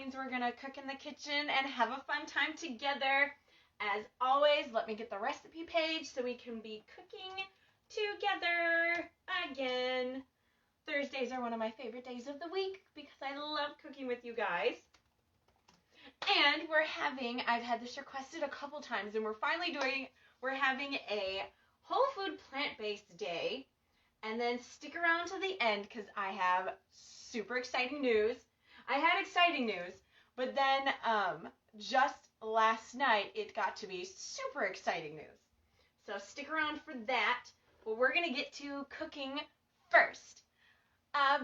means we're going to cook in the kitchen and have a fun time together. As always, let me get the recipe page so we can be cooking together again. Thursdays are one of my favorite days of the week because I love cooking with you guys. And I've had this requested a couple times, and we're having a whole food plant-based day. And then stick around to the end because I have super exciting news. I had exciting news, but then just last night it got to be super exciting news. So stick around for that. But we're going to get to cooking first.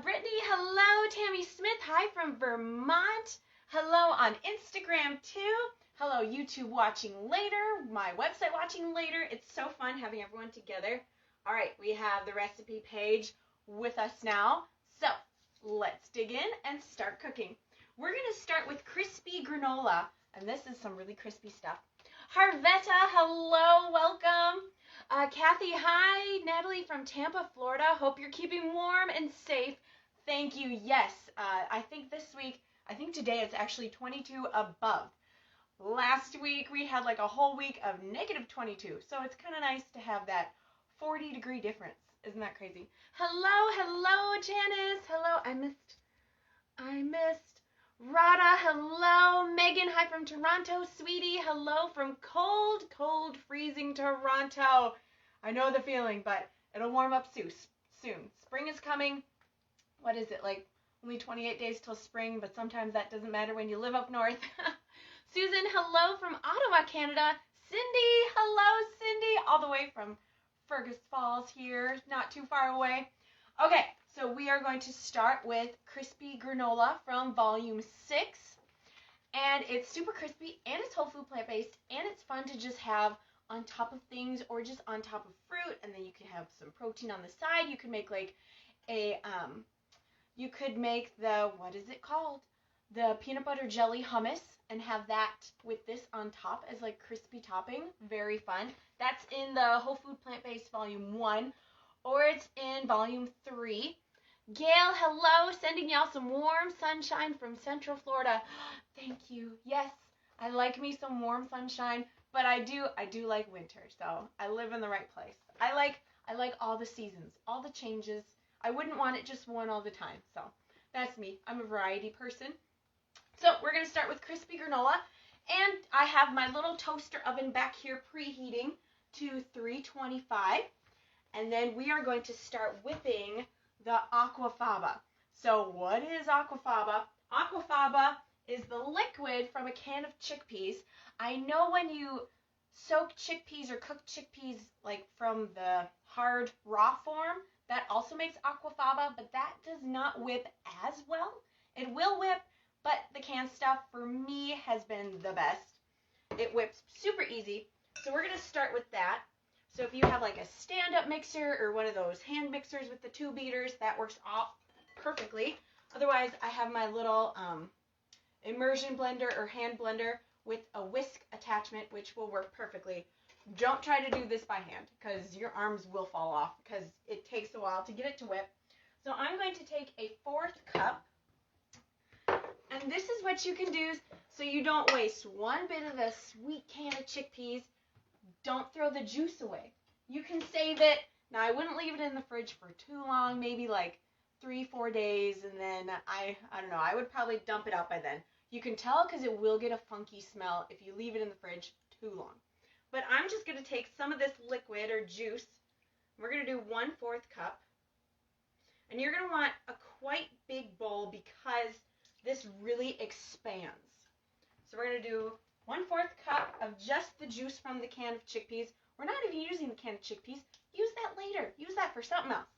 Brittany, hello. Tammy Smith, hi from Vermont. Hello on Instagram too. Hello YouTube watching later, my website watching later. It's so fun having everyone together. All right, we have the recipe page with us now. So let's dig in and start cooking. We're going to start with crispy granola, and this is some really crispy stuff. Harvetta, hello, welcome. Kathy, hi. Natalie from Tampa, Florida. Hope you're keeping warm and safe. Thank you. Yes, I think today it's actually 22 above. Last week we had like a whole week of negative 22, so it's kind of nice to have that 40-degree difference. Isn't that crazy? Hello, Janice. Hello, I missed. Rada, hello. Megan, hi from Toronto. Sweetie, hello from cold, freezing Toronto. I know the feeling, but it'll warm up soon. Spring is coming. What is it, like only 28 days till spring, but sometimes that doesn't matter when you live up north. Susan, hello from Ottawa, Canada. Cindy, hello, Cindy, all the way from Fergus Falls here, not too far away. Okay, so we are going to start with crispy granola from volume 6. And it's super crispy, and it's whole food plant-based, and it's fun to just have on top of things or just on top of fruit, and then you can have some protein on the side. You could make like what is it called? The peanut butter jelly hummus, and have that with this on top as like crispy topping. Very fun. That's in the Whole Food Plant-Based Volume 1, or it's in Volume 3. Gail, hello, sending y'all some warm sunshine from Central Florida. Thank you. Yes, I like me some warm sunshine, but I do like winter, so I live in the right place. I like all the seasons, all the changes. I wouldn't want it just one all the time, so that's me. I'm a variety person. So we're going to start with crispy granola, and I have my little toaster oven back here preheating to 325, and then we are going to start whipping the aquafaba. So what is aquafaba? Aquafaba is the liquid from a can of chickpeas. I know when you soak chickpeas or cook chickpeas like from the hard raw form, that also makes aquafaba, but that does not whip as well. It will whip, but the canned stuff for me has been the best. It whips super easy. So we're going to start with that. So if you have like a stand-up mixer or one of those hand mixers with the 2 beaters, that works all perfectly. Otherwise, I have my little immersion blender or hand blender with a whisk attachment, which will work perfectly. Don't try to do this by hand because your arms will fall off because it takes a while to get it to whip. So I'm going to take a 4th cup. And this is what you can do so you don't waste one bit of the sweet can of chickpeas. Don't throw the juice away. You can save it. Now, I wouldn't leave it in the fridge for too long, maybe like 3-4 days, and then I don't know, I would probably dump it out by then. You can tell because it will get a funky smell if you leave it in the fridge too long. But I'm just going to take some of this liquid or juice. We're going to do 1/4 cup. And you're going to want a quite big bowl because this really expands. So we're going to do 1/4 cup of just the juice from the can of chickpeas. We're not even using the can of chickpeas. Use that later. Use that for something else.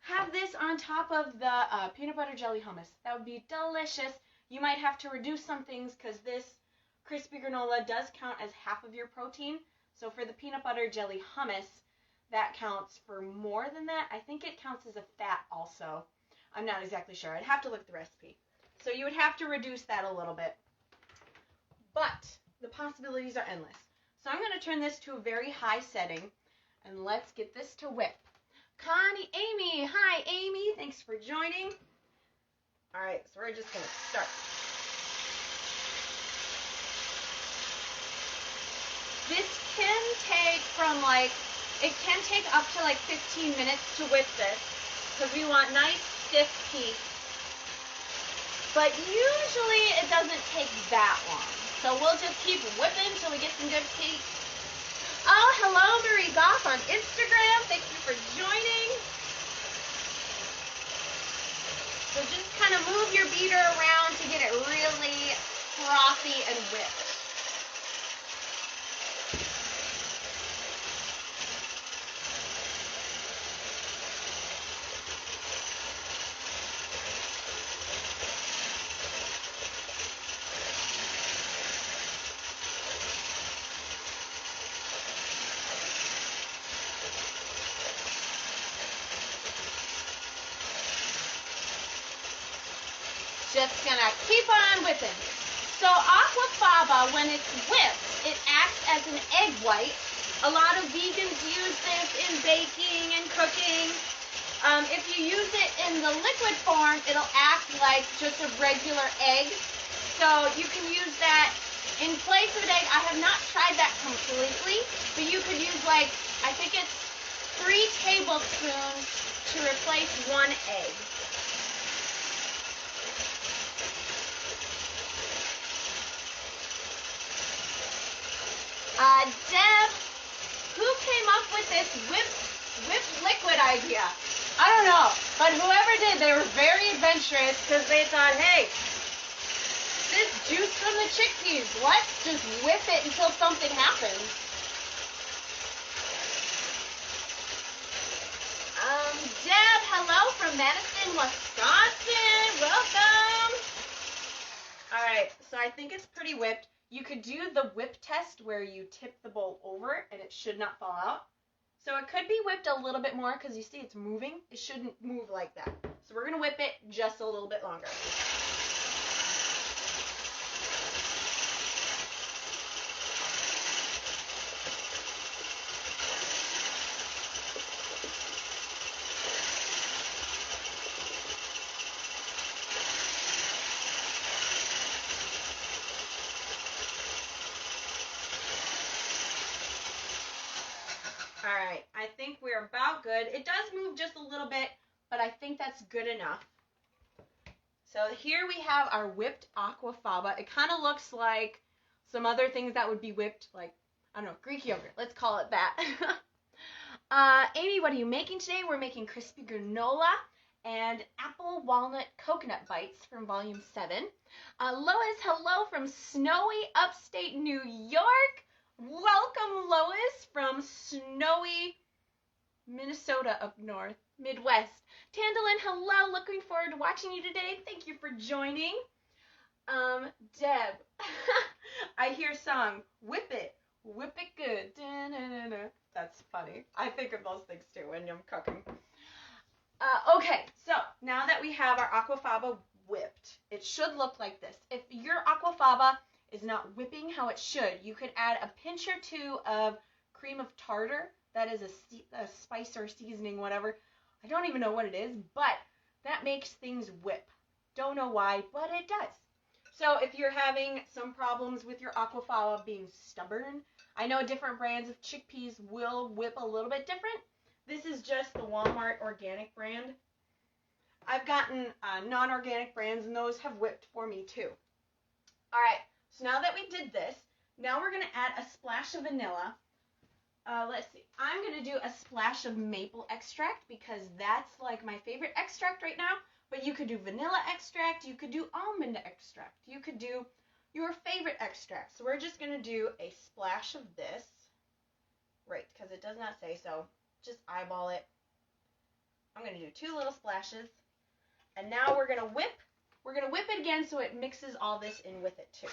Have this on top of the peanut butter jelly hummus. That would be delicious. You might have to reduce some things because this crispy granola does count as half of your protein. So for the peanut butter jelly hummus, that counts for more than that. I think it counts as a fat also. I'm not exactly sure. I'd have to look at the recipe. So you would have to reduce that a little bit. But the possibilities are endless. So I'm going to turn this to a very high setting, and let's get this to whip. Connie, Amy. Hi, Amy. Thanks for joining. All right, so we're just going to start. This can take from like, it can take up to like 15 minutes to whip this because we want nice stiff peaks. But usually it doesn't take that long. So we'll just keep whipping until we get some good peaks. Oh, hello Marie Goff on Instagram. Thank you for joining. So just kind of move your beater around to get it really frothy and whipped. Just gonna keep on whipping. So aquafaba, when it's whipped, it acts as an egg white. A lot of vegans use this in baking and cooking. If you use it in the liquid form, it'll act like just a regular egg. So you can use that in place of an egg. I have not tried that completely, but you could use like, I think it's 3 tablespoons to replace 1 egg. Deb, who came up with this whipped liquid idea? I don't know, but whoever did, they were very adventurous because they thought, hey, this juice from the chickpeas, let's just whip it until something happens. Deb, hello from Madison, Wisconsin. Welcome. All right, so I think it's pretty whipped. You could do the whip test where you tip the bowl over and it should not fall out. So it could be whipped a little bit more because you see it's moving. It shouldn't move like that. So we're going to whip it just a little bit longer. Alright, I think we're about good. It does move just a little bit, but I think that's good enough. So here we have our whipped aquafaba. It kind of looks like some other things that would be whipped, like, I don't know, Greek yogurt. Let's call it that. Amy, what are you making today? We're making crispy granola and apple walnut coconut bites from volume 7. Lois, hello from snowy upstate New York. Welcome, Lois, from snowy Minnesota up north, Midwest. Tandalin, hello. Looking forward to watching you today. Thank you for joining. Deb, I hear song, whip it good. Da-na-na-na. That's funny. I think of those things too when I'm cooking. Okay, so now that we have our aquafaba whipped, it should look like this. If your aquafaba is not whipping how it should, you could add a pinch or 2 of cream of tartar. That is a spice or seasoning, whatever. I don't even know what it is, but that makes things whip. Don't know why, but it does. So if you're having some problems with your aquafaba being stubborn, I know different brands of chickpeas will whip a little bit different. This is just the Walmart organic brand. I've gotten non-organic brands, and those have whipped for me too. All right. So now that we did this, now we're going to add a splash of vanilla. Let's see. I'm going to do a splash of maple extract because that's like my favorite extract right now. But you could do vanilla extract. You could do almond extract. You could do your favorite extract. So we're just going to do a splash of this. Right, because it does not say so. Just eyeball it. I'm going to do 2 little splashes. And now we're going to whip. We're going to whip it again so it mixes all this in with it too.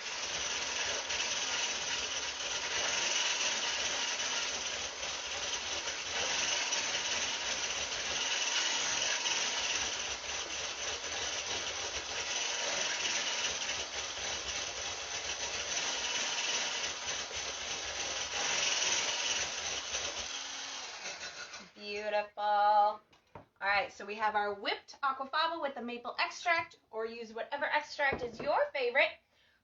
Beautiful. All right, so we have our whipped aquafaba with the maple extract, or use whatever extract is your favorite.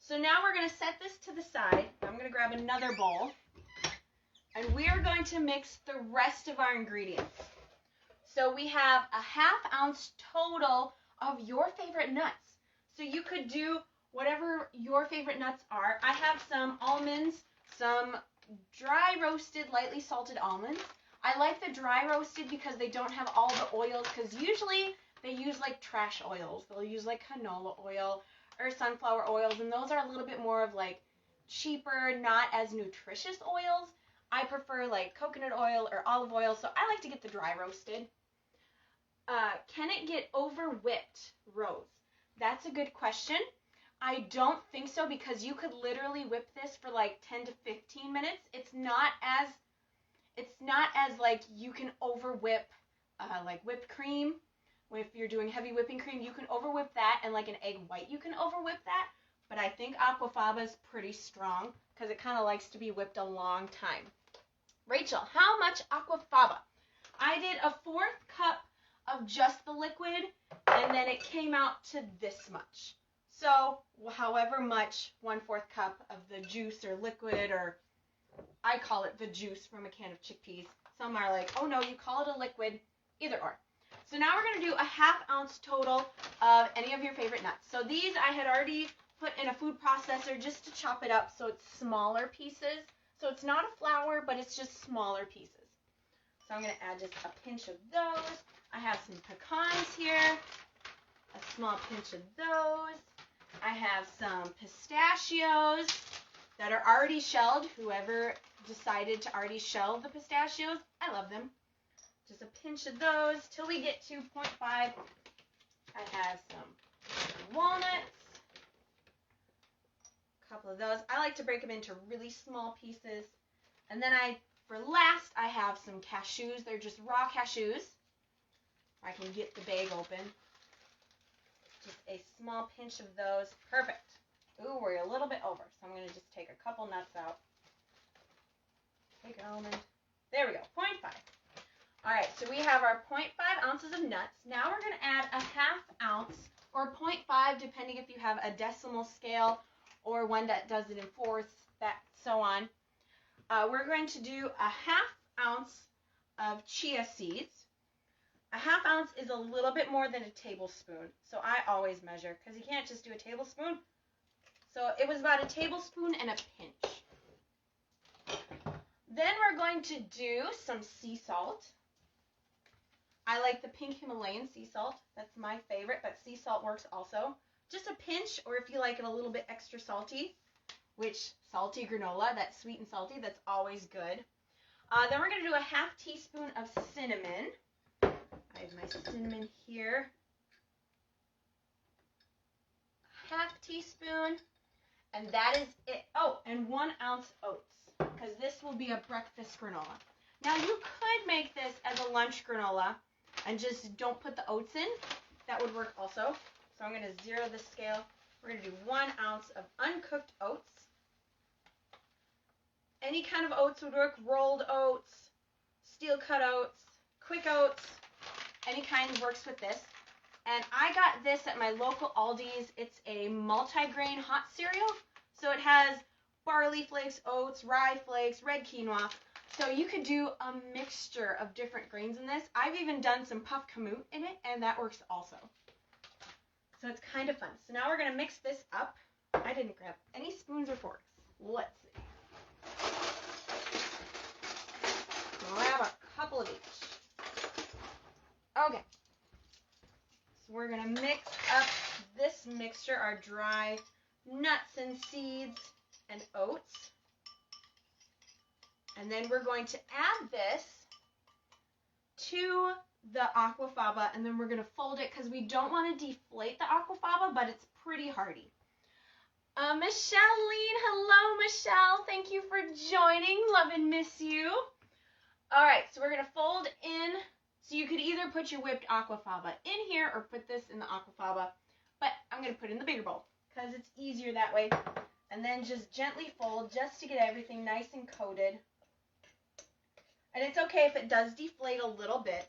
So now we're going to set this to the side. I'm going to grab another bowl. And we are going to mix the rest of our ingredients. So we have a 1/2 ounce total of your favorite nuts. So you could do whatever your favorite nuts are. I have some almonds, some dry roasted, lightly salted almonds. I like the dry roasted because they don't have all the oils, because usually they use like trash oils. They'll use like canola oil or sunflower oils, and those are a little bit more of like cheaper, not as nutritious oils. I prefer like coconut oil or olive oil, so I like to get the dry roasted. Can it get over whipped, Rose? That's a good question. I don't think so, because you could literally whip this for like 10 to 15 minutes. It's not as like you can over whip like whipped cream. If you're doing heavy whipping cream, you can over whip that, and like an egg white, you can over whip that. But I think Aquafaba is pretty strong because it kind of likes to be whipped a long time. Rachel, how much Aquafaba? I did a 1/4 cup of just the liquid, and then it came out to this much. So however much 1/4 cup of the juice or liquid, or I call it the juice from a can of chickpeas. Some are like, oh no, you call it a liquid. Either or. So now we're going to do a 1/2 ounce total of any of your favorite nuts. So these I had already put in a food processor just to chop it up so it's smaller pieces. So it's not a flour, but it's just smaller pieces. So I'm going to add just a pinch of those. I have some pecans here, a small pinch of those. I have some pistachios that are already shelled. Whoever decided to already shell the pistachios, I love them. Just a pinch of those till we get to 0.5. I have some walnuts, a couple of those. I like to break them into really small pieces. And then for last, I have some cashews. They're just raw cashews. I can get the bag open. Just a small pinch of those. Perfect. Ooh, we're a little bit over, so I'm going to just take a couple nuts out. Take an almond. There we go, 0.5. All right, so we have our 0.5 ounces of nuts. Now we're going to add a 1/2 ounce or 0.5, depending if you have a decimal scale or one that does it in fourths, that so on. We're going to do a 1/2 ounce of chia seeds. A 1/2 ounce is a little bit more than a tablespoon, so I always measure because you can't just do a tablespoon. So it was about a tablespoon and a pinch. Then we're going to do some sea salt. I like the pink Himalayan sea salt. That's my favorite, but sea salt works also. Just a pinch, or if you like it a little bit extra salty, which salty granola, that's sweet and salty, that's always good. Then we're going to do a 1/2 teaspoon of cinnamon. I have my cinnamon here. 1/2 teaspoon, and that is it. Oh, and 1 ounce oats, because this will be a breakfast granola. Now you could make this as a lunch granola and just don't put the oats in. That would work also. So I'm going to zero the scale. We're going to do 1 ounce of uncooked oats. Any kind of oats would work. Rolled oats, steel cut oats, quick oats, any kind works with this. And I got this at my local Aldi's. It's a multi-grain hot cereal. So it has barley flakes, oats, rye flakes, red quinoa. So you could do a mixture of different grains in this. I've even done some puff kamut in it, and that works also. So it's kind of fun. So now we're going to mix this up. I didn't grab any spoons or forks. Let's see. Grab a couple of each. Okay. So we're going to mix up this mixture, our dry nuts and seeds and oats. And then we're going to add this to the aquafaba, and then we're going to fold it because we don't want to deflate the aquafaba, but it's pretty hardy. Michelle Lean, hello Michelle, thank you for joining, love and miss you. All right, so we're going to fold in, so you could either put your whipped aquafaba in here or put this in the aquafaba, but I'm going to put it in the bigger bowl because it's easier that way. And then just gently fold just to get everything nice and coated. And it's okay if it does deflate a little bit.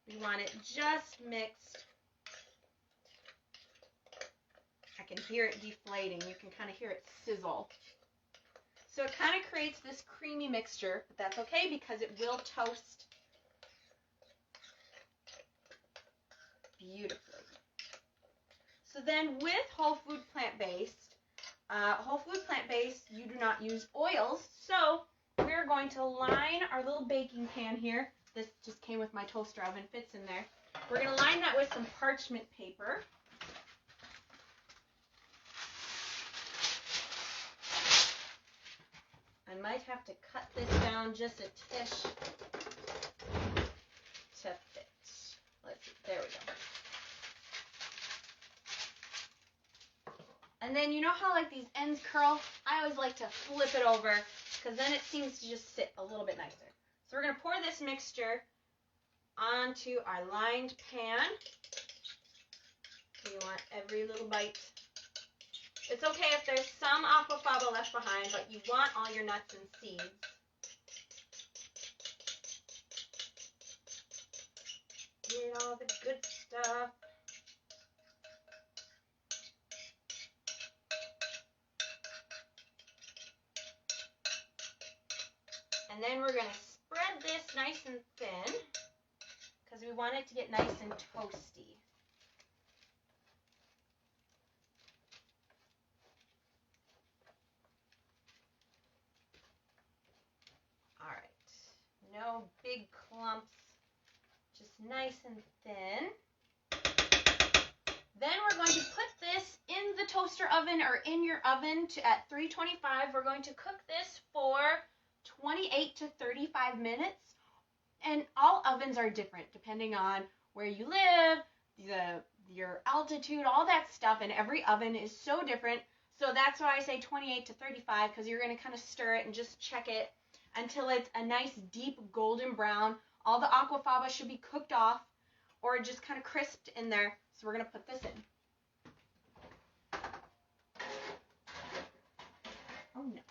We want it just mixed. I can hear it deflating. You can kind of hear it sizzle. So it kind of creates this creamy mixture, but that's okay because it will toast beautifully. So then with whole food plant-based, you do not use oils. So we're going to line our little baking pan here. This just came with my toaster oven, fits in there. We're going to line that with some parchment paper. I might have to cut this down just a tish to fit. Let's see, there we go. And then you know how like these ends curl? I always like to flip it over because then it seems to just sit a little bit nicer. So we're going to pour this mixture onto our lined pan. You want every little bite. It's okay if there's some aquafaba left behind, but you want all your nuts and seeds. Get all the good stuff. And then we're going to spread this nice and thin because we want it to get nice and toasty. All right, no big clumps, just nice and thin. Then we're going to put this in the toaster oven or in your oven at 325. We're going to cook this for 28 to 35 minutes, and all ovens are different depending on where you live, your altitude, all that stuff, and every oven is so different. So that's why I say 28 to 35 because you're going to kind of stir it and just check it until it's a nice deep golden brown. All the aquafaba should be cooked off or just kind of crisped in there. So we're going to put this in. Oh no.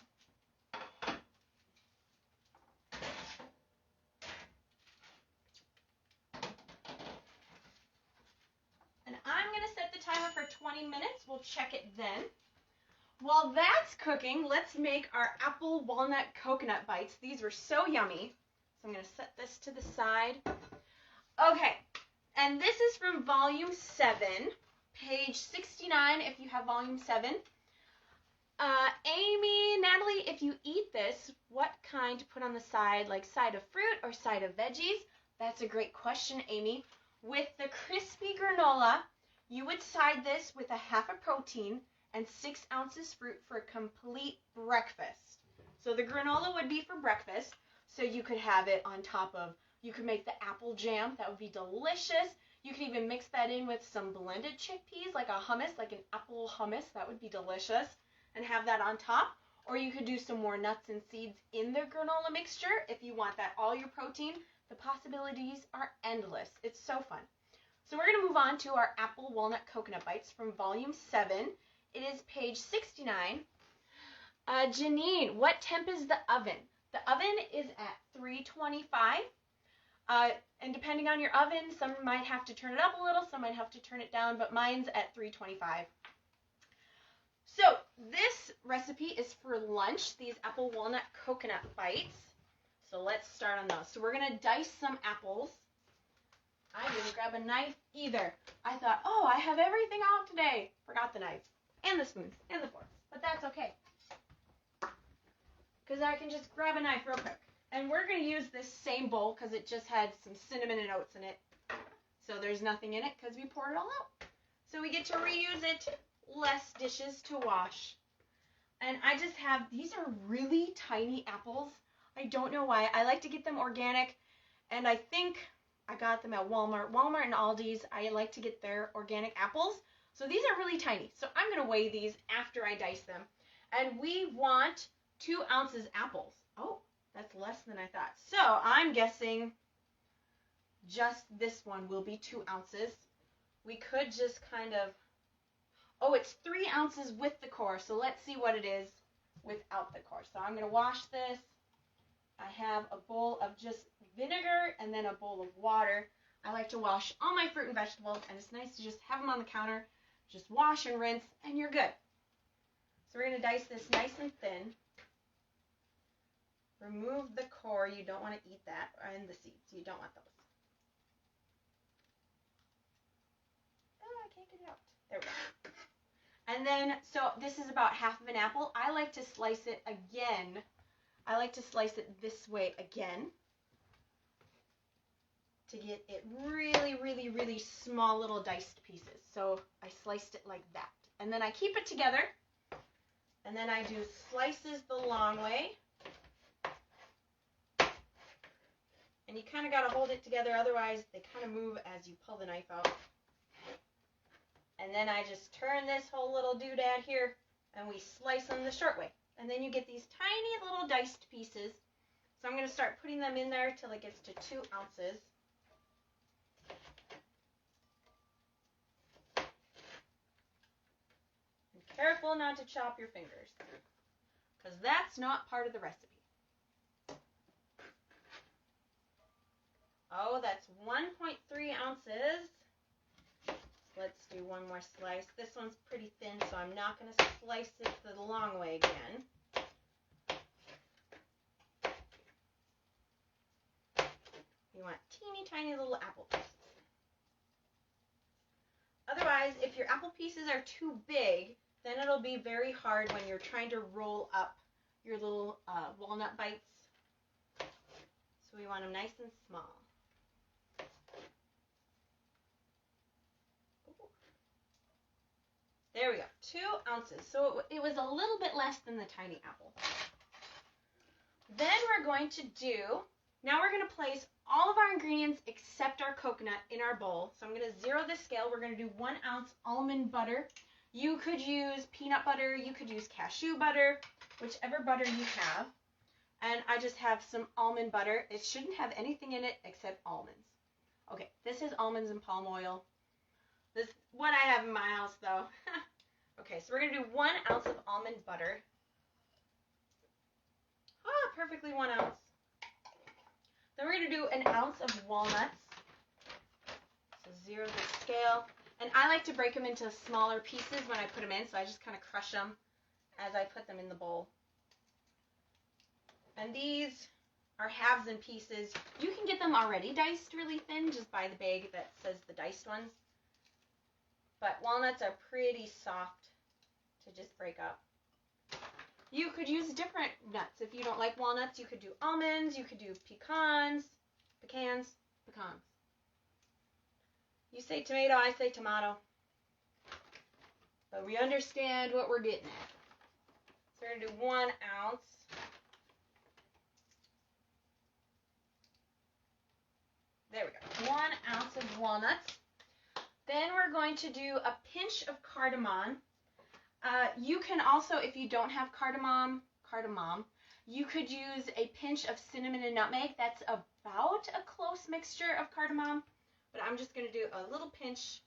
And I'm going to set the timer for 20 minutes. We'll check it then. While that's cooking, let's make our apple walnut coconut bites. These were so yummy. So I'm going to set this to the side. Okay, and this is from volume 7, page 69 if you have volume 7. Amy, Natalie, if you eat this, what kind to put on the side, like side of fruit or side of veggies? That's a great question, Amy. With the crispy granola, you would side this with a half a protein and 6 ounces fruit for a complete breakfast. So the granola would be for breakfast, so you could have it on top of, you could make the apple jam, that would be delicious. You could even mix that in with some blended chickpeas, like a hummus, like an apple hummus, that would be delicious, and have that on top. Or you could do some more nuts and seeds in the granola mixture if you want that all your protein. The possibilities are endless. It's so fun. So we're going to move on to our apple walnut coconut bites from volume 7. It is page 69. Janine, what temp is the oven? The oven is at 325. And depending on your oven, some might have to turn it up a little, some might have to turn it down, but mine's at 325. So this recipe is for lunch, these apple walnut coconut bites. So let's start on those. So we're going to dice some apples. I didn't grab a knife either. I thought, oh, I have everything out today. Forgot the knife and the spoons and the forks, but that's okay. Because I can just grab a knife real quick. And we're going to use this same bowl because it just had some cinnamon and oats in it. So there's nothing in it because we poured it all out. So we get to reuse it, less dishes to wash. And I just have, these are really tiny apples. I don't know why. I like to get them organic. And I think I got them at Walmart. Walmart and Aldi's, I like to get their organic apples. So these are really tiny. So I'm going to weigh these after I dice them. And we want 2 ounces apples. Oh, that's less than I thought. So I'm guessing just this one will be 2 ounces. We could just kind of, oh, it's 3 ounces with the core. So let's see what it is without the core. So I'm going to wash this. I have a bowl of just vinegar and then a bowl of water. I like to wash all my fruit and vegetables, and it's nice to just have them on the counter. Just wash and rinse, and you're good. So we're going to dice this nice and thin. remove the core. You don't want to eat that, and the seeds. You don't want those. Oh, I can't get it out. There we go. And then, so this is about half of an apple. I like to slice it again. I like to slice it this way again to get it really, really, really small little diced pieces. So I sliced it like that. And then I keep it together. And then I do slices the long way. And you kind of got to hold it together, otherwise they kind of move as you pull the knife out. And then I just turn this whole little doodad here, and we slice them the short way. And then you get these tiny little diced pieces. So I'm going to start putting them in there till it gets to 2 ounces. And careful not to chop your fingers, because that's not part of the recipe. Oh, that's 1.3 ounces. Let's do one more slice. This one's pretty thin, so I'm not going to slice it the long way again. You want teeny tiny little apple pieces. Otherwise, if your apple pieces are too big, then it'll be very hard when you're trying to roll up your little walnut bites. So we want them nice and small. There we go, 2 ounces. So it was a little bit less than the tiny apple. Then we're going to now we're going to place all of our ingredients except our coconut in our bowl. So I'm going to zero the scale. We're going to do 1 ounce almond butter. You could use peanut butter, you could use cashew butter, whichever butter you have. And I just have some almond butter. It shouldn't have anything in it except almonds. Okay, this is almonds and palm oil. This is what I have in my house, though. Okay, so we're going to do 1 ounce of almond butter. Ah, perfectly 1 ounce. Then we're going to do 1 ounce of walnuts. So zero the scale. And I like to break them into smaller pieces when I put them in, so I just kind of crush them as I put them in the bowl. And these are halves and pieces. You can get them already diced really thin. Just buy the bag that says the diced ones. But walnuts are pretty soft to just break up. You could use different nuts. If you don't like walnuts, you could do almonds, you could do pecans. You say tomato, I say tomato. But we understand what we're getting at. So we're going to do 1 ounce. There we go. 1 ounce of walnuts. Then we're going to do a pinch of cardamom. You can also, if you don't have cardamom, you could use a pinch of cinnamon and nutmeg. That's about a close mixture of cardamom, but I'm just going to do a little pinch.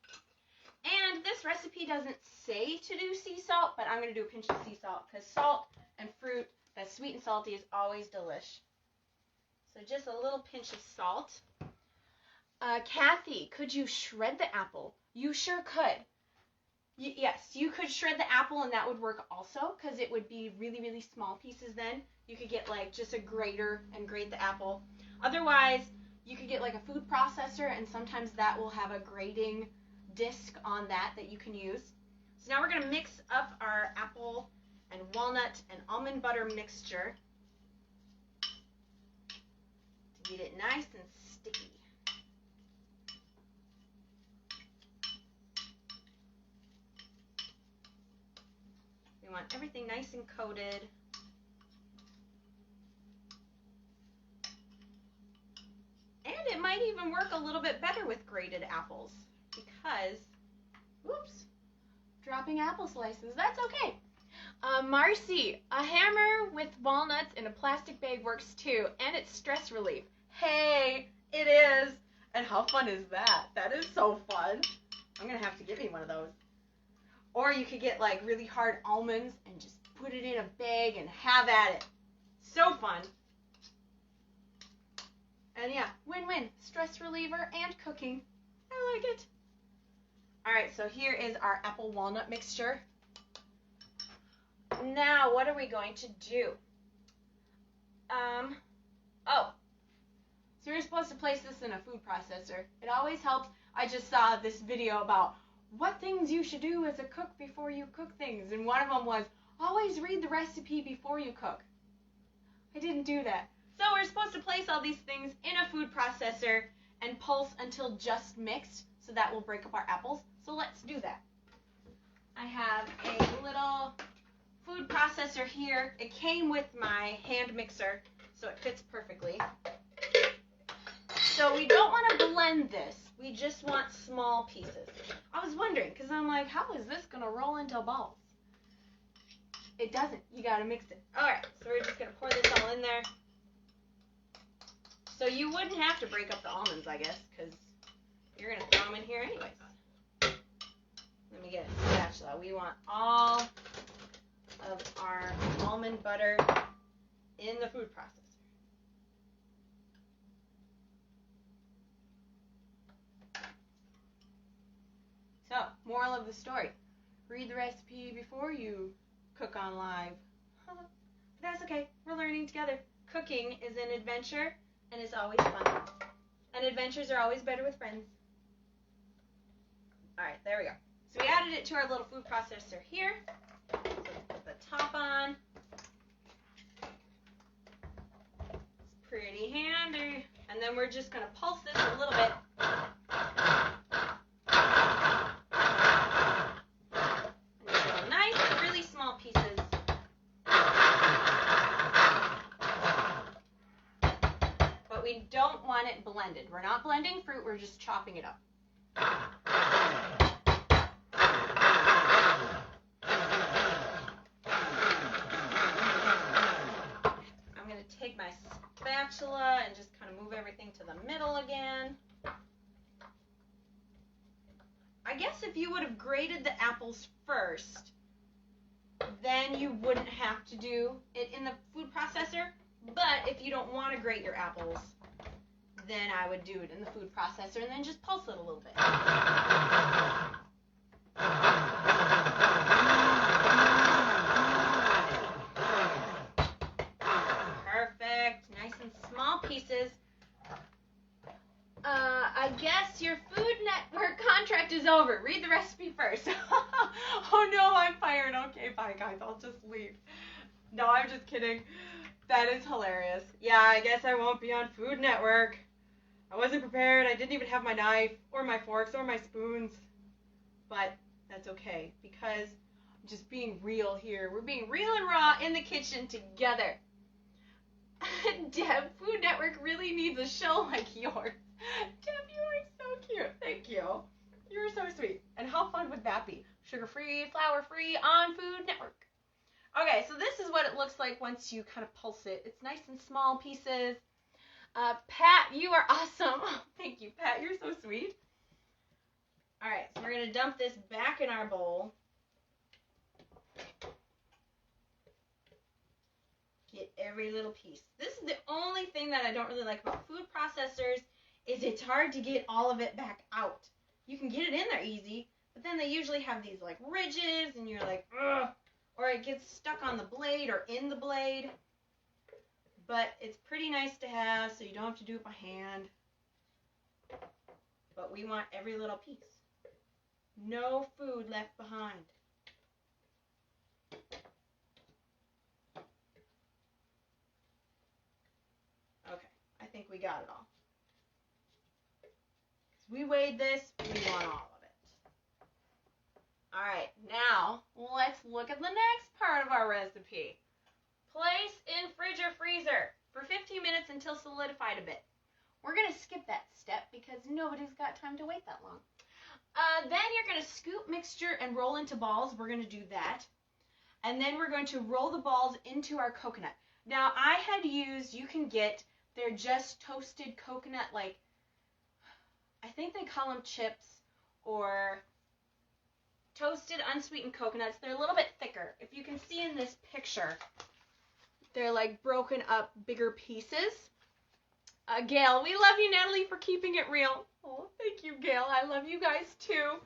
And this recipe doesn't say to do sea salt, but I'm going to do a pinch of sea salt because salt and fruit that's sweet and salty is always delish. So just a little pinch of salt. Kathy, could you shred the apple? You sure could. Yes, you could shred the apple and that would work also because it would be really, really small pieces then. You could get like just a grater and grate the apple. Otherwise, you could get like a food processor and sometimes that will have a grating disc on that you can use. So now we're going to mix up our apple and walnut and almond butter mixture to get it nice and sticky. We want everything nice and coated. And it might even work a little bit better with grated apples because, whoops, dropping apple slices. That's okay. Marcy, a hammer with walnuts in a plastic bag works too, and it's stress relief. Hey, it is. And how fun is that? That is so fun. I'm going to have to get me one of those. Or you could get like really hard almonds and just put it in a bag and have at it. So fun. And yeah, win-win. Stress reliever and cooking. I like it. Alright, so here is our apple walnut mixture. Now, what are we going to do? Oh, so you're supposed to place this in a food processor. It always helps. I just saw this video about what things you should do as a cook before you cook things, and one of them was always read the recipe before you cook. I didn't do that. So we're supposed to place all these things in a food processor and pulse until just mixed, so that will break up our apples. So let's do that. I have a little food processor here. It came with my hand mixer, so it fits perfectly. So we don't want to blend this. We just want small pieces. I was wondering, because I'm like, how is this going to roll into balls? It doesn't. You got to mix it. All right, so we're just going to pour this all in there. So you wouldn't have to break up the almonds, I guess, because you're going to throw them in here anyways. Let me get a spatula. We want all of our almond butter in the food processor. So, moral of the story. Read the recipe before you cook on live. That's okay. We're learning together. Cooking is an adventure, and it's always fun. And adventures are always better with friends. Alright, there we go. So we added it to our little food processor here. So let's put the top on. It's pretty handy. And then we're just going to pulse this a little bit. And nice, really small pieces. But we don't want it blended. We're not blending fruit, we're just chopping it up. Take my spatula and just kind of move everything to the middle again. I guess if you would have grated the apples first, then you wouldn't have to do it in the food processor. But if you don't want to grate your apples, then I would do it in the food processor and then just pulse it a little bit. Pieces. I guess your Food Network contract is over. Read the recipe first. Oh no, I'm fired. Okay, bye guys. I'll just leave. No, I'm just kidding. That is hilarious. Yeah, I guess I won't be on Food Network. I wasn't prepared. I didn't even have my knife or my forks or my spoons. But that's okay because I'm just being real here. We're being real and raw in the kitchen together. Deb, Food Network really needs a show like yours. Deb, you are so cute. Thank you. You're so sweet. And how fun would that be? Sugar-free, flour-free on Food Network. Okay, so this is what it looks like once you kind of pulse it. It's nice and small pieces. Pat, you are awesome. Thank you, Pat. You're so sweet. All right, so we're going to dump this back in our bowl. Get every little piece. This is the only thing that I don't really like about food processors is it's hard to get all of it back out. You can get it in there easy, but then they usually have these like ridges and you're like, ugh, or it gets stuck on the blade or in the blade. But it's pretty nice to have so you don't have to do it by hand. But we want every little piece. No food left behind. Okay, I think we got it all. We weighed this, we want all of it. Alright, now let's look at the next part of our recipe. Place in fridge or freezer for 15 minutes until solidified a bit. We're going to skip that step because nobody's got time to wait that long. Then you're going to scoop mixture and roll into balls. We're going to do that. And then we're going to roll the balls into our coconut. Now, I had used, you can get, they're just toasted coconut, like, I think they call them chips or toasted unsweetened coconuts. They're a little bit thicker. If you can see in this picture, they're like broken up bigger pieces. Gail, we love you, Natalie, for keeping it real. Oh, thank you, Gail. I love you guys too.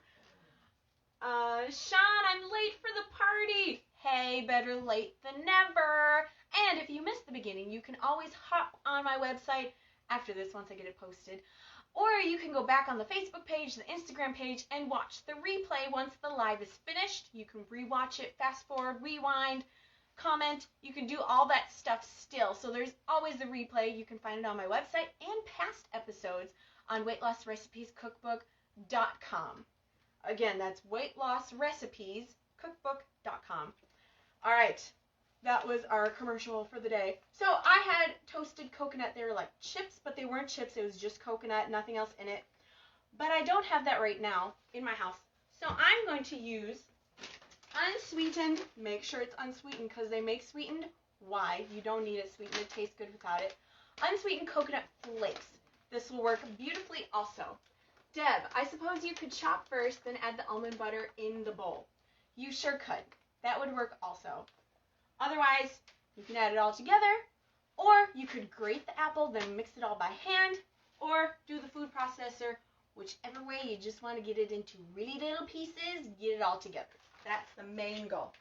Sean, I'm late for the party. hey, better late than never. And if you missed the beginning, you can always hop on my website after this once I get it posted. Or you can go back on the Facebook page, the Instagram page, and watch the replay once the live is finished. You can rewatch it, fast forward, rewind, comment. You can do all that stuff still. So there's always the replay. You can find it on my website and past episodes on weightlossrecipescookbook.com. Again, that's weightlossrecipescookbook.com. All right. That was our commercial for the day. So I had toasted coconut. They were like chips, but they weren't chips. It was just coconut, nothing else in it. But I don't have that right now in my house. So I'm going to use unsweetened. Make sure it's unsweetened because they make sweetened. Why? You don't need it sweetened. It tastes good without it. Unsweetened coconut flakes. This will work beautifully also. Deb, I suppose you could chop first, then add the almond butter in the bowl. You sure could. That would work also. Otherwise, you can add it all together, or you could grate the apple, then mix it all by hand, or do the food processor, whichever way you just want to get it into really little pieces, get it all together. That's the main goal.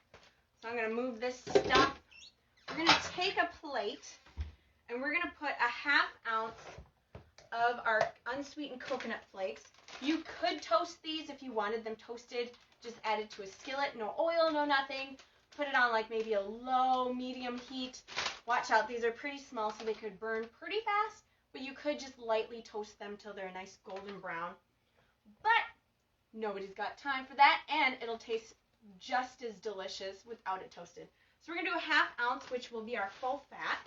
So I'm going to move this stuff. We're going to take a plate, and we're going to put a 1/2 ounce of our unsweetened coconut flakes. You could toast these if you wanted them toasted. Just add it to a skillet, no oil, no nothing. Put it on like maybe a low, medium heat. Watch out, these are pretty small so they could burn pretty fast, but you could just lightly toast them till they're a nice golden brown. But nobody's got time for that, and it'll taste just as delicious without it toasted. So we're going to do a 1/2 ounce, which will be our full fat.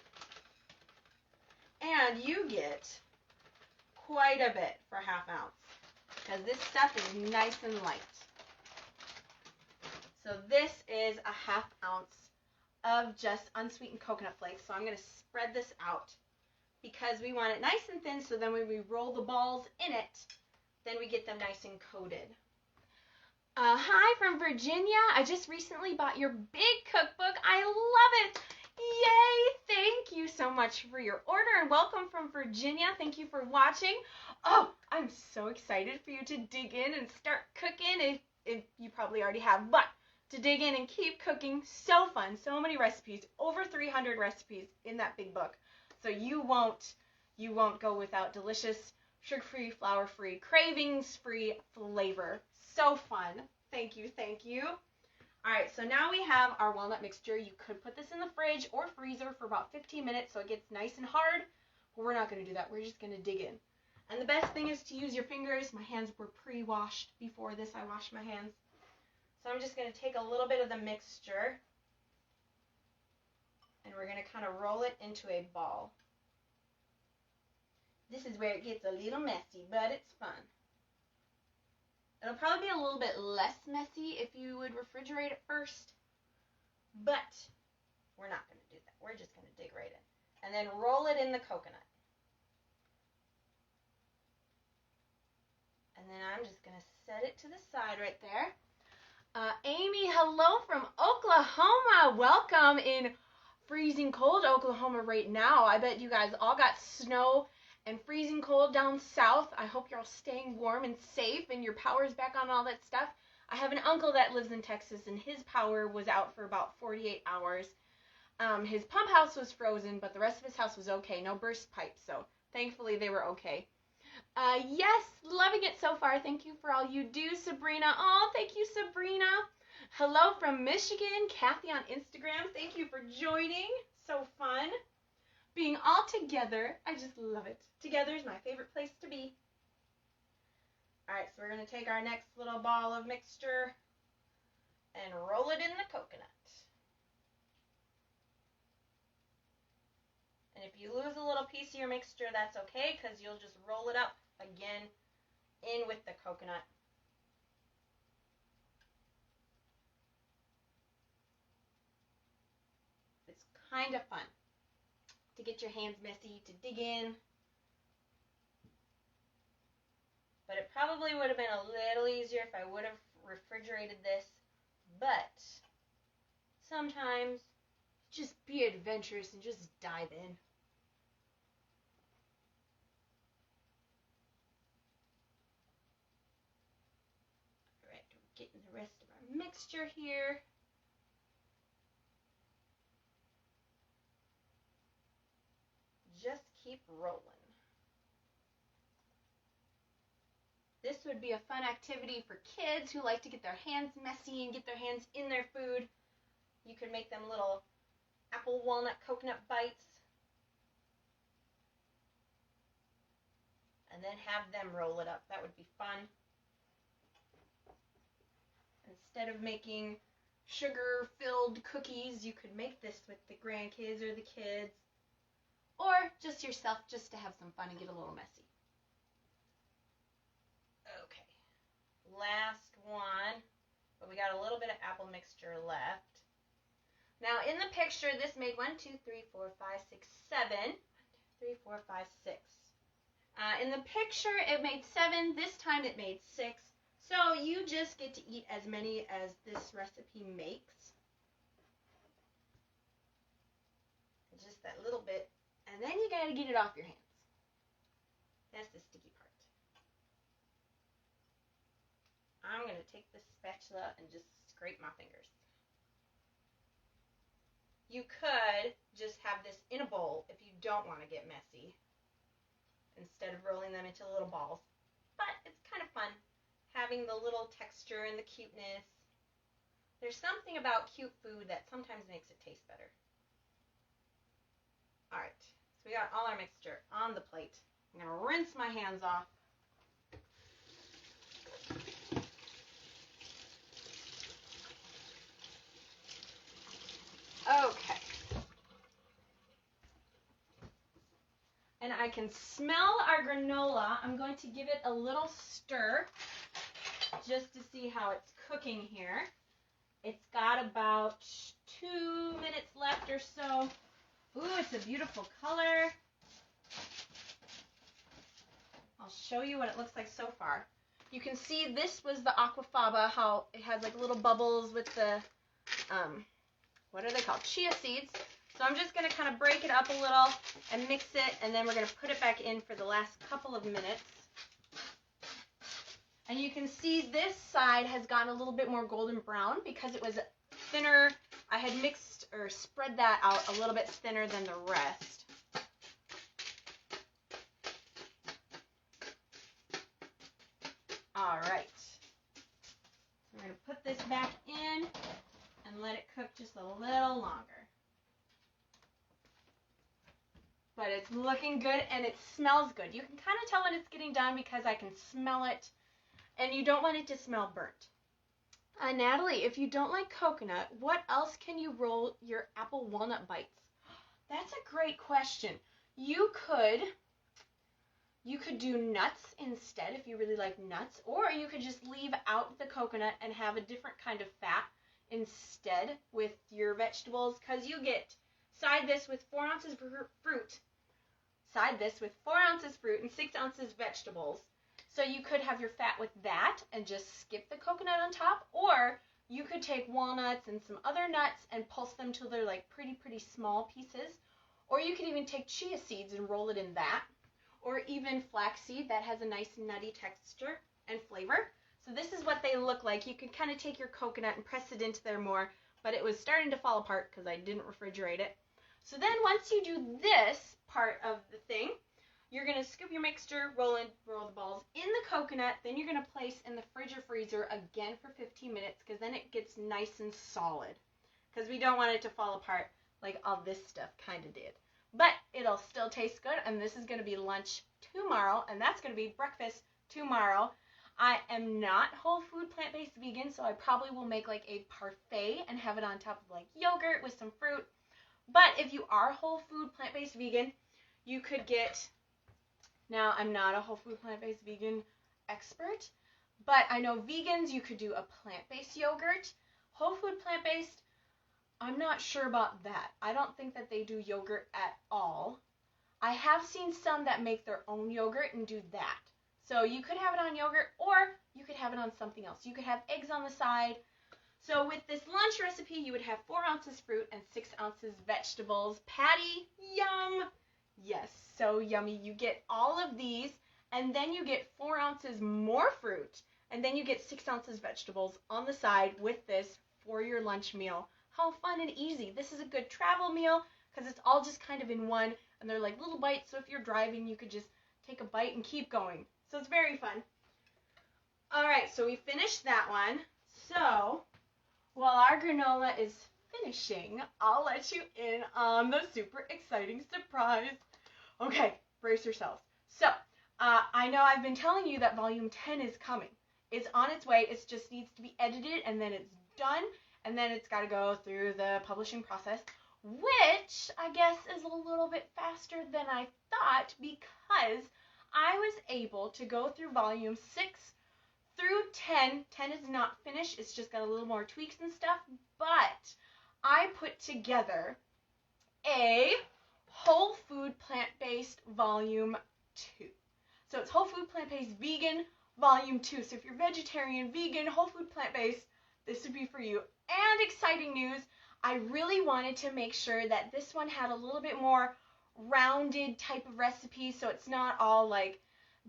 And you get quite a bit for 1/2 ounce because this stuff is nice and light. So this is a 1/2 ounce of just unsweetened coconut flakes. So I'm going to spread this out because we want it nice and thin, so then when we roll the balls in it, then we get them nice and coated. Hi from Virginia. I just recently bought your big cookbook. I love it. Yay! Thank you so much for your order, and welcome from Virginia. Thank you for watching. Oh, I'm so excited for you to dig in and start cooking if you probably already have, but to dig in and keep cooking. So fun. So many recipes. Over 300 recipes in that big book. So you won't go without delicious, sugar-free, flour-free, cravings-free flavor. So fun. Thank you. Thank you. All right, so now we have our walnut mixture. You could put this in the fridge or freezer for about 15 minutes so it gets nice and hard, but we're not going to do that. We're just going to dig in. And the best thing is to use your fingers. My hands were pre-washed before this. I washed my hands. So I'm just going to take a little bit of the mixture, and we're going to kind of roll it into a ball. This is where it gets a little messy, but it's fun. It'll probably be a little bit less messy if you would refrigerate it first, but we're not going to do that. We're just going to dig right in. And then roll it in the coconut. And then I'm just going to set it to the side right there. Amy, hello from Oklahoma. Welcome in freezing cold Oklahoma right now. I bet you guys all got snow and freezing cold down south. I hope you're all staying warm and safe and your power's back on, all that stuff. I have an uncle that lives in Texas, and his power was out for about 48 hours. His pump house was frozen, but the rest of his house was okay. No burst pipes, so thankfully they were okay. Yes, loving it so far. Thank you for all you do, Sabrina. Oh, thank you, Sabrina. Hello from Michigan. Kathy on Instagram. Thank you for joining. So fun. Being all together. I just love it. Together is my favorite place to be. All right, so we're going to take our next little ball of mixture and roll it in the coconut. And if you lose a little piece of your mixture, that's okay, because you'll just roll it up again in with the coconut. It's kind of fun to get your hands messy, to dig in. But it probably would have been a little easier if I would have refrigerated this. But sometimes just be adventurous and just dive in. Alright, we're getting the rest of our mixture here. keep rolling. This would be a fun activity for kids who like to get their hands messy and get their hands in their food. You could make them little apple, walnut, coconut bites. And then have them roll it up. That would be fun. Instead of making sugar-filled cookies, you could make this with the grandkids or the kids. Or just yourself, just to have some fun and get a little messy. Okay, last one, but we got a little bit of apple mixture left. Now in the picture, this made 1, 2, 3, 4, 5, 6, 7. 1, 2, 3, 4, 5, 6. In the picture, it made 7. This time it made 6. So you just get to eat as many as this recipe makes. Just that little bit. And then you got to get it off your hands. That's the sticky part. I'm going to take this spatula and just scrape my fingers. You could just have this in a bowl if you don't want to get messy, instead of rolling them into little balls. But it's kind of fun, having the little texture and the cuteness. There's something about cute food that sometimes makes it taste better. Alright, so we got all our mixture on the plate. I'm going to rinse my hands off. Okay. And I can smell our granola. I'm going to give it a little stir just to see how it's cooking here. It's got about 2 minutes left or so. Ooh, it's a beautiful color. I'll show you what it looks like so far. You can see this was the aquafaba, how it has like little bubbles with the, what are they called? Chia seeds. So I'm just going to kind of break it up a little and mix it, and then we're going to put it back in for the last couple of minutes. And you can see this side has gotten a little bit more golden brown because it was thinner. I had mixed or spread that out a little bit thinner than the rest. All right. So we're going to put this back in and let it cook just a little longer. But it's looking good and it smells good. You can kind of tell when it's getting done because I can smell it, and you don't want it to smell burnt. Natalie, if you don't like coconut, what else can you roll your apple walnut bites? That's a great question. You could do nuts instead if you really like nuts, or you could just leave out the coconut and have a different kind of fat instead with your vegetables, because you get side this with 4 ounces fruit. Side this with 4 ounces fruit and 6 ounces vegetables. So you could have your fat with that and just skip the coconut on top, or you could take walnuts and some other nuts and pulse them till they're like pretty small pieces. Or you could even take chia seeds and roll it in that. Or even flaxseed, that has a nice nutty texture and flavor. So this is what they look like. You could kind of take your coconut and press it into there more, but it was starting to fall apart because I didn't refrigerate it. So then once you do this part of the thing, you're going to scoop your mixture, roll the balls in the coconut, then you're going to place in the fridge or freezer again for 15 minutes because then it gets nice and solid, because we don't want it to fall apart like all this stuff kind of did. But it'll still taste good, and this is going to be lunch tomorrow, and that's going to be breakfast tomorrow. I am not whole food plant-based vegan, so I probably will make like a parfait and have it on top of like yogurt with some fruit. But if you are whole food plant-based vegan, you could get, now I'm not a whole food plant-based vegan expert, but I know vegans, you could do a plant-based yogurt. Whole food plant-based, I'm not sure about that. I don't think that they do yogurt at all. I have seen some that make their own yogurt and do that. So you could have it on yogurt, or you could have it on something else. You could have eggs on the side. So with this lunch recipe, you would have 4 ounces fruit and 6 ounces vegetables. Patty, yum! Yes, so yummy. You get all of these, and then you get 4 ounces more fruit, and then you get 6 ounces vegetables on the side with this for your lunch meal. How fun and easy. This is a good travel meal because it's all just kind of in one. and they're like little bites, so if you're driving, you could just take a bite and keep going. So it's very fun. All right, so we finished that one. So while our granola is finishing, I'll let you in on the super exciting surprise. Okay, brace yourselves. So I know I've been telling you that volume 10 is coming. It's on its way. It just needs to be edited, and then it's done, and then it's got to go through the publishing process, which I guess is a little bit faster than I thought, because I was able to go through volume 6 through 10. 10 is not finished. It's just got a little more tweaks and stuff, but I put together a whole food plant-based volume 2. So it's whole food plant-based vegan volume 2. So if you're vegetarian, vegan, whole food plant-based, this would be for you. And exciting news, I really wanted to make sure that this one had a little bit more rounded type of recipe, so it's not all like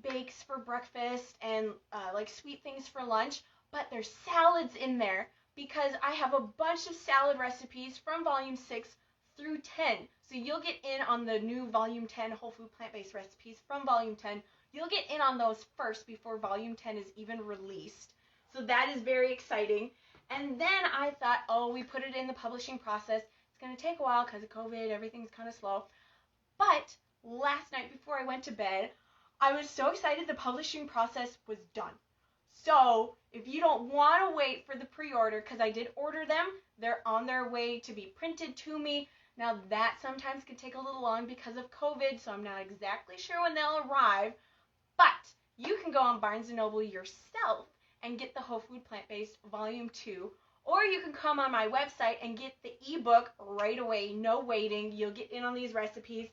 bakes for breakfast and like sweet things for lunch, but there's salads in there because I have a bunch of salad recipes from volume 6 through 10. So you'll get in on the new volume 10 whole food plant-based recipes from volume 10. You'll get in on those first before volume 10 is even released. So that is very exciting. And then I thought, oh, we put it in the publishing process. It's going to take a while because of COVID. Everything's kind of slow. But last night before I went to bed, I was so excited the publishing process was done. So if you don't want to wait for the pre-order, because I did order them, they're on their way to be printed to me. Now that sometimes could take a little long because of COVID, so I'm not exactly sure when they'll arrive. But you can go on Barnes & Noble yourself and get the Whole Food Plant-Based Volume 2, or you can come on my website and get the ebook right away, no waiting. You'll get in on these recipes,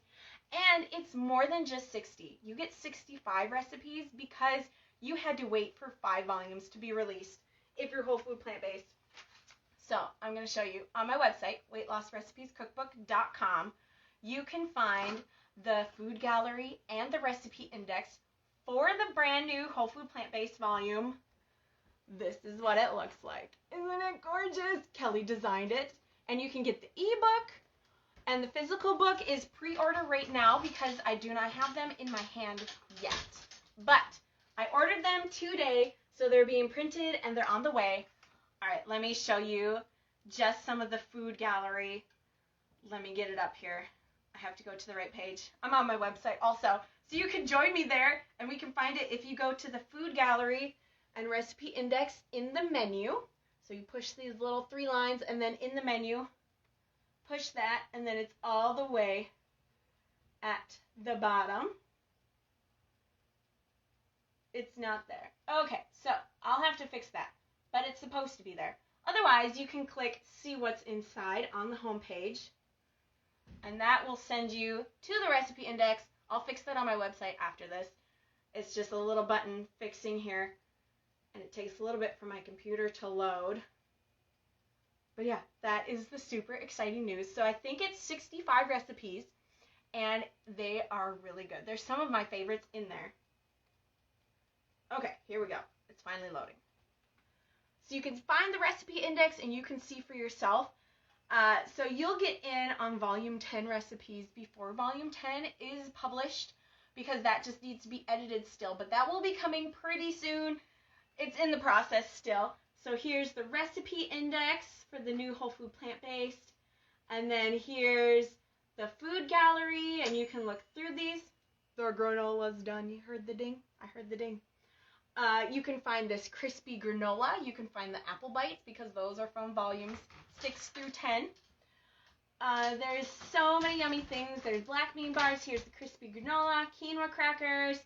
and it's more than just 60. You get 65 recipes because you had to wait for 5 volumes to be released if you're whole food plant-based. So I'm going to show you on my website, weightlossrecipescookbook.com. You can find the food gallery and the recipe index for the brand new whole food plant-based volume. This is what it looks like. Isn't it gorgeous? Kelly designed it. And you can get the ebook, and the physical book is pre-order right now because I do not have them in my hand yet. But I ordered them today, so they're being printed and they're on the way. All right, let me show you just some of the food gallery. Let me get it up here. I have to go to the right page. I'm on my website also, so you can join me there, and we can find it if you go to the food gallery and recipe index in the menu. So you push these little 3 lines, and then in the menu, push that, and then it's all the way at the bottom. It's not there. Okay, so I'll have to fix that, but it's supposed to be there. Otherwise, you can click see what's inside on the home page, and that will send you to the recipe index. I'll fix that on my website after this. It's just a little button fixing here, and it takes a little bit for my computer to load. But yeah, that is the super exciting news. So I think it's 65 recipes, and they are really good. There's some of my favorites in there. Okay, here we go. It's finally loading. So you can find the recipe index and you can see for yourself. So you'll get in on volume 10 recipes before volume 10 is published, because that just needs to be edited still. But that will be coming pretty soon. It's in the process still. So here's the recipe index for the new whole food plant-based. And then here's the food gallery, and you can look through these. The granola's done. You heard the ding? I heard the ding. You can find this crispy granola. You can find the apple bites because those are from volumes 6 through 10. There's so many yummy things. There's black bean bars. Here's the crispy granola, quinoa crackers,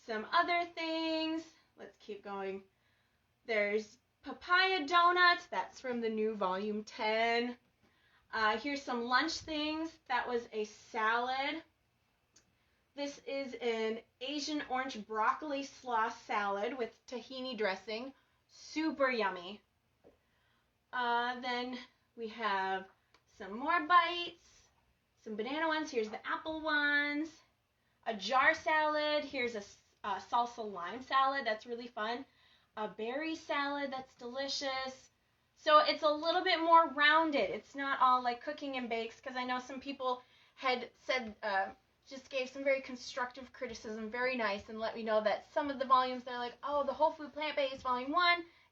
some other things. Let's keep going. There's papaya donuts. That's from the new volume 10. Here's some lunch things. That was a salad. This is an Asian orange broccoli slaw salad with tahini dressing. Super yummy. Then we have some more bites, some banana ones. Here's the apple ones. A jar salad. Here's a salsa lime salad. That's really fun. A berry salad. That's delicious. So it's a little bit more rounded. It's not all like cooking and bakes, because I know some people had said just gave some very constructive criticism, very nice, and let me know that some of the volumes, they're like, oh, the Whole Food Plant-Based Volume 1,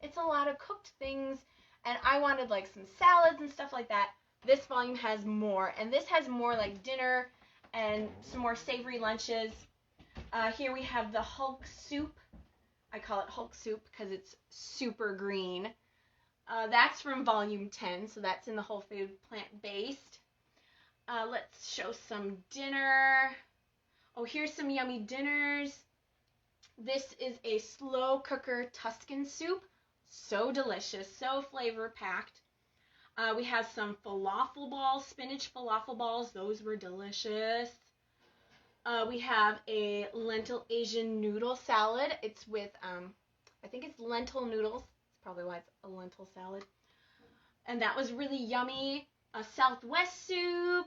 it's a lot of cooked things, and I wanted like some salads and stuff like that. This volume has more, and this has more like dinner and some more savory lunches. Here we have the Hulk soup. I call it Hulk soup because it's super green. That's from volume 10, so that's in the Whole Food Plant-Based. Let's show some dinner. Oh, here's some yummy dinners. This is a slow cooker Tuscan soup. So delicious, so flavor packed. We have some falafel balls, spinach falafel balls. Those were delicious. We have a lentil Asian noodle salad. It's with, I think it's lentil noodles. That's probably why it's a lentil salad. And that was really yummy. A Southwest soup,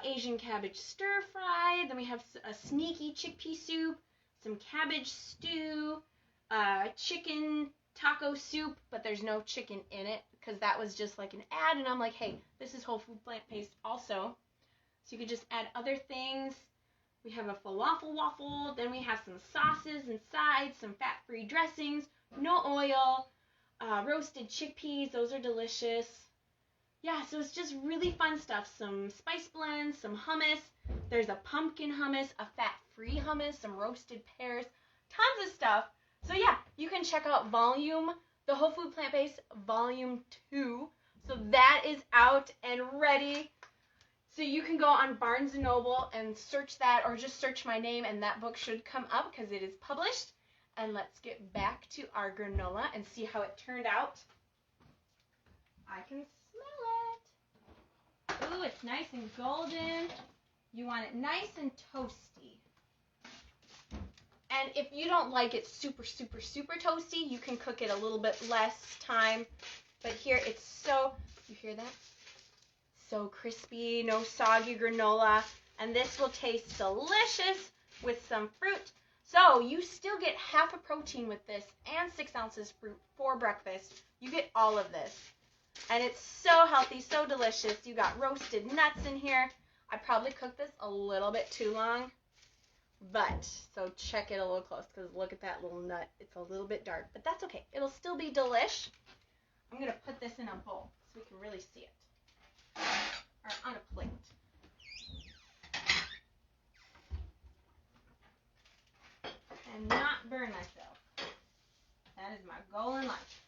Asian cabbage stir fry. Then we have a sneaky chickpea soup, some cabbage stew, chicken taco soup, but there's no chicken in it because that was just like an ad. And I'm like, hey, this is Whole Food Plant-Based also. So you could just add other things. We have a falafel waffle. Then we have some sauces and sides, some fat-free dressings, no oil, roasted chickpeas. Those are delicious. Yeah, so it's just really fun stuff. Some spice blends, some hummus. There's a pumpkin hummus, a fat-free hummus, some roasted pears, tons of stuff. So yeah, you can check out the Whole Food Plant-Based Volume 2. So that is out and ready. So you can go on Barnes & Noble and search that, or just search my name, and that book should come up because it is published. And let's get back to our granola and see how it turned out. I can smell it. Ooh, it's nice and golden. You want it nice and toasty. And if you don't like it super, super, super toasty, you can cook it a little bit less time. But here it's so, you hear that? So crispy, no soggy granola. And this will taste delicious with some fruit. So you still get half a protein with this and 6 ounces fruit for breakfast. You get all of this. And it's so healthy, so delicious. You got roasted nuts in here. I probably cooked this a little bit too long. But, so check it a little close because look at that little nut. It's a little bit dark, but that's okay. It'll still be delish. I'm going to put this in a bowl so we can really see it. Or on a plate. And not burn myself. That is my goal in life.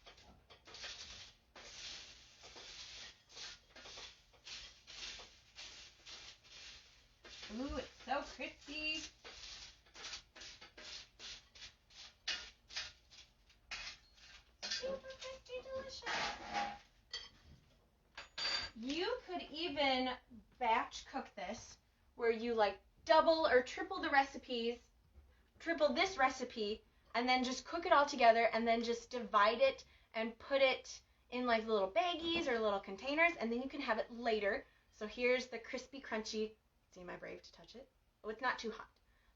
Ooh, it's so crispy. Super crispy, delicious. You could even batch cook this where you like double or triple the recipes, triple this recipe, and then just cook it all together and then just divide it and put it in like little baggies or little containers, and then you can have it later. So here's the crispy, crunchy. See, am I brave to touch it? Oh, it's not too hot.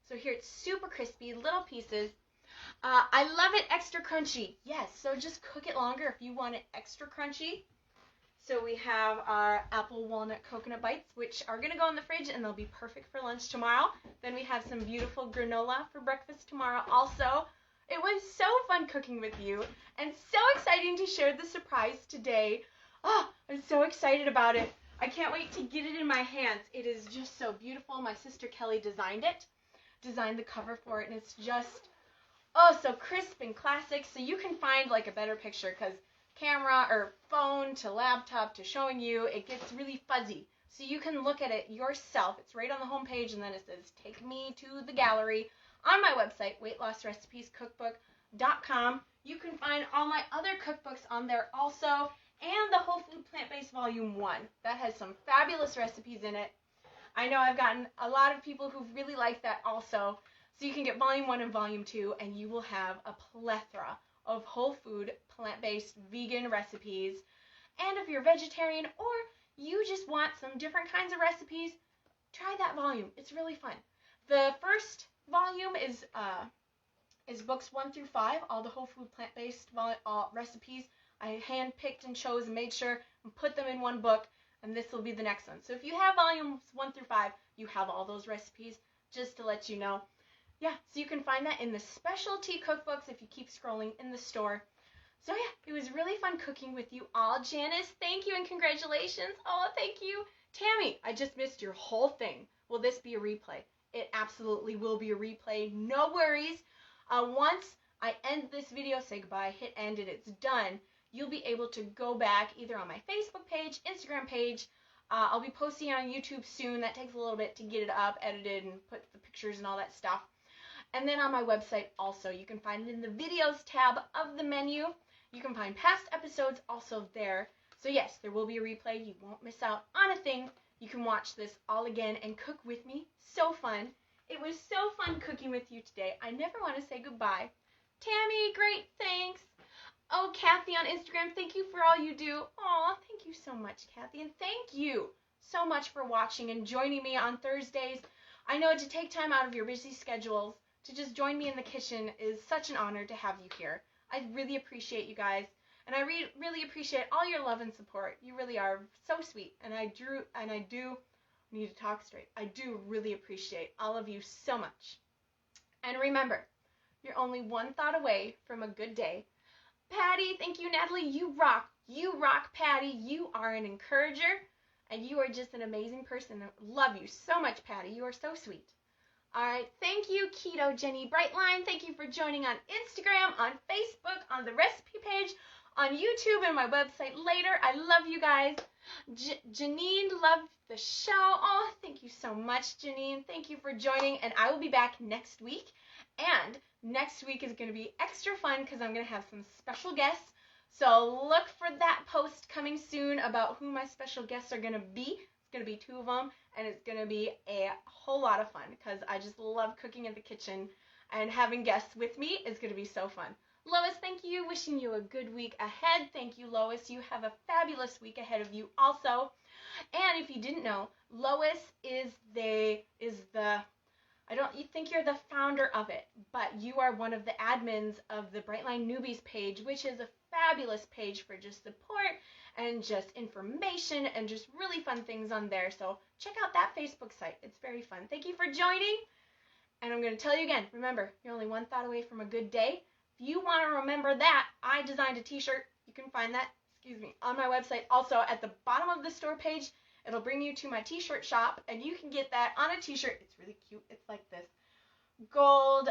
So here it's super crispy, little pieces. I love it extra crunchy. Yes, so just cook it longer if you want it extra crunchy. So we have our apple walnut coconut bites, which are going to go in the fridge and they'll be perfect for lunch tomorrow. Then we have some beautiful granola for breakfast tomorrow also. It was so fun cooking with you and so exciting to share the surprise today. Oh, I'm so excited about it. I can't wait to get it in my hands. It is just so beautiful. My sister Kelly designed the cover for it, and it's just, oh, so crisp and classic. So you can find like a better picture because camera or phone to laptop to showing you, it gets really fuzzy. So you can look at it yourself. It's right on the home page, and then it says, take me to the gallery on my website, weightlossrecipescookbook.com. You can find all my other cookbooks on there also, and the Whole Food Plant-Based Volume 1. That has some fabulous recipes in it. I know I've gotten a lot of people who've really liked that also. So you can get Volume 1 and Volume 2, and you will have a plethora of whole food, plant-based, vegan recipes. And if you're vegetarian or you just want some different kinds of recipes, try that volume. It's really fun. The first volume is books 1 through 5, all the whole food plant-based recipes. I handpicked and chose and made sure and put them in one book. and this will be the next one. So if you have volumes 1 through 5, you have all those recipes, just to let you know. Yeah, so you can find that in the specialty cookbooks if you keep scrolling in the store. So yeah, it was really fun cooking with you all. Janice, thank you and congratulations. Oh, thank you. Tammy, I just missed your whole thing. Will this be a replay? It absolutely will be a replay. No worries. Once I end this video, say goodbye, hit end, and it's done, you'll be able to go back either on my Facebook page, Instagram page. I'll be posting on YouTube soon. That takes a little bit to get it up, edited, and put the pictures and all that stuff. And then on my website also, you can find it in the videos tab of the menu. You can find past episodes also there. So yes, there will be a replay. You won't miss out on a thing. You can watch this all again and cook with me. So fun. It was so fun cooking with you today. I never want to say goodbye. Tammy, great, thanks. Oh, Kathy on Instagram, thank you for all you do. Aw, thank you so much, Kathy. And thank you so much for watching and joining me on Thursdays. I know to take time out of your busy schedules to just join me in the kitchen is such an honor to have you here. I really appreciate you guys, and I really appreciate all your love and support. You really are so sweet, and I do need to talk straight. I do really appreciate all of you so much. And remember, you're only one thought away from a good day. Patty, thank you, Natalie. You rock. You rock, Patty. You are an encourager, and you are just an amazing person. I love you so much, Patty. You are so sweet. All right, thank you, Keto Jenny Brightline. Thank you for joining on Instagram, on Facebook, on the recipe page, on YouTube, and my website later. I love you guys. Janine, love the show. Oh, thank you so much, Janine. Thank you for joining, and I will be back next week. And next week is going to be extra fun because I'm going to have some special guests. So look for that post coming soon about who my special guests are going to be. It's going to be 2 of them, and it's going to be a whole lot of fun because I just love cooking in the kitchen, and having guests with me is going to be so fun. Lois, thank you. Wishing you a good week ahead. Thank you, Lois. You have a fabulous week ahead of you also. And if you didn't know, Lois is the I don't think you're the founder of it, but you are one of the admins of the Brightline Newbies page, which is a fabulous page for just support and just information and just really fun things on there. So check out that Facebook site. It's very fun. Thank you for joining. And I'm going to tell you again, remember, you're only one thought away from a good day. If you want to remember that, I designed a t-shirt. You can find that, on my website. Also, at the bottom of the store page, it'll bring you to my t-shirt shop, and you can get that on a t-shirt. It's really cute. It's like this gold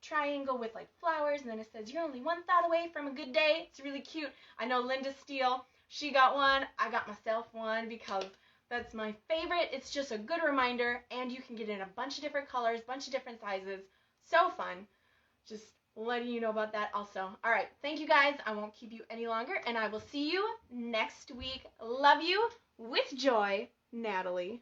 triangle with like flowers, and then it says, you're only one thought away from a good day. It's really cute. I know Linda Steele, she got one. I got myself one because that's my favorite. It's just a good reminder, and you can get it in a bunch of different colors, bunch of different sizes. So fun. Just letting you know about that also. All right, thank you guys. I won't keep you any longer, and I will see you next week. Love you. With joy, Natalie.